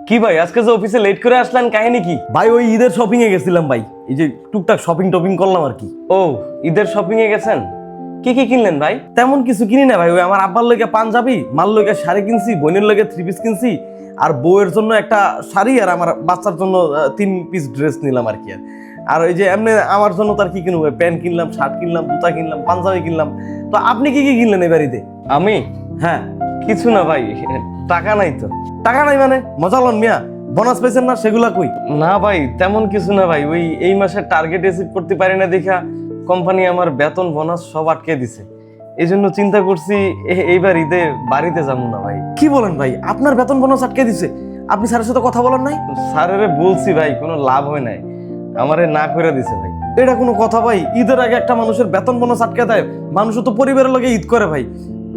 কি ভাই আজকে যে অফিসে লেট করে আসলেন, কাহিনী কি? ভাই ওই ঈদের শপিং এ গেছিলাম ভাই, এই যে টুকটাক শপিং টপিং করলাম আর কি। ও, ঈদের শপিং এ গেছেন? কি কি কিনলেন ভাই? তেমন কিছু কিনি না ভাই, ওই আমার আব্বার লইগে পাঞ্জাবি, মার লইগে শাড়ি কিনছি, বোনের লইগে 3 পিস কিনছি, আর বউয়ের জন্য একটা শাড়ি, আর আমার বাচ্চার জন্য 3 পিস ড্রেস নিলাম আর কি। আর ওই যে এমনি আমার জন্য তার কি কিনবো, প্যান্ট কিনলাম, শার্ট কিনলাম, জুতা কিনলাম, পাঞ্জাবি কিনলাম। তো আপনি কি কি কিনলেন এই বাড়িতে? আমি হ্যাঁ। কিছু না ভাই, টাকা নাই তো। টাকা নাই মানে? মজা লন মিয়া, বোনাস পেয়েছেন না, সেগুলা কই? না ভাই তেমন কিছু না ভাই, ওই এই মাসের টার্গেট অ্যাচিভ করতে পারি না দেখা কোম্পানি আমার বেতন বোনাস সব আটকে দিছে। এই জন্য চিন্তা করছি এইবার ঈদে বাড়িতে যাবো না ভাই। কি বলেন ভাই, আপনার বেতন বোনাস আটকে দিছে? আপনি স্যারের সাথে কথা বলেন নাই? স্যারেরে বলছি ভাই, কোনো লাভ হয় নাই, আমারে না করে দিছে ভাই। এটা কোনো কথা ভাই? ঈদের আগে একটা মানুষের বেতন বোনাস আটকে দেয়? মানুষ তো পরিবারের লগে ঈদ করে ভাই।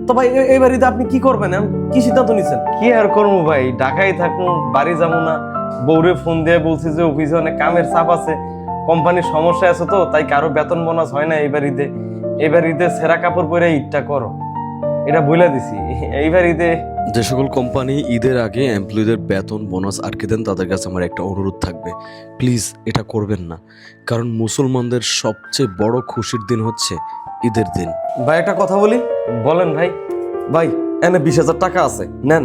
তো ভাই এইবার ঈদে আপনি কি করবেন, কি সিদ্ধান্ত নিছেন? কি আর করবো ভাই, ঢাকায় থাকবো, বাড়ি যাবো না। বউরে ফোন দিয়ে বলছি যে অফিসে অনেক কামের চাপ আছে, কোম্পানির সমস্যা আছে, তো তাই কারো বেতন বোনাস হয় না এইবার ঈদে। এবার ঈদে সেরা কাপড় পরে ঈদটা করো, এটা বলে দিছি। এইবার ঈদে যে সকল কোম্পানি ঈদের আগে এমপ্লয়ীদের বেতন বোনাস আটকে দেন তাদের কাছে আমার একটা অনুরোধ থাকবে, প্লিজ এটা করবেন না। কারণ মুসলমানদের সবচেয়ে বড় খুশির দিন হচ্ছে ঈদের দিন। ভাই একটা কথা বলি। বলেন ভাই। ভাই এনে 20,000 টাকা আছে, নেন।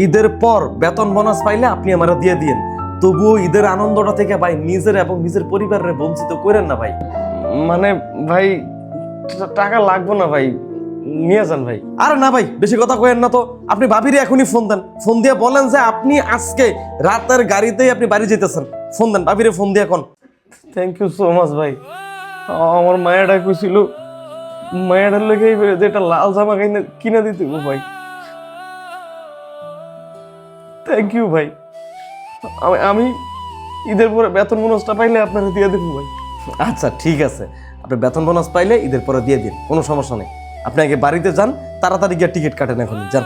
ঈদের পর বেতন বোনাস পাইলে আপনি আমারে দিয়ে দিয়েন। তবুও ঈদের আনন্দটা থেকে ভাই নিজের এবং নিজের পরিবারের বঞ্চিত করেন না ভাই। মানে ভাই টাকা লাগবো না ভাই, নিয়ে যান ভাই। আরে না ভাই, বেশি কথা কয়েন না তো। আপনি ভাবিরে এখনই ফোন দেন, ফোন দিয়ে বলেন যে আপনি আজকে রাতের গাড়িতেই আপনি বাড়ি যেতেছেন। ফোন দেন, ভাবিরে ফোন দিয়ে এখন। থ্যাংক ইউ সো মাচ ভাই। আমার মায়েরা কইছিল মায়েরার লেগে যেটা লাল জামা কিনে দিতে গো ভাই। থ্যাংক ইউ ভাই। আমি ঈদের পরে বেতন বোনাসটা পাইলে আপনারা দিয়ে দেবো ভাই। আচ্ছা ঠিক আছে, আপনি বেতন বোনাস পাইলে ঈদের পরে দিয়ে দিন, কোনো সমস্যা নেই। আপনি আগে বাড়িতে যান, তাড়াতাড়ি গিয়ে টিকিট কাটেন, এখন যান।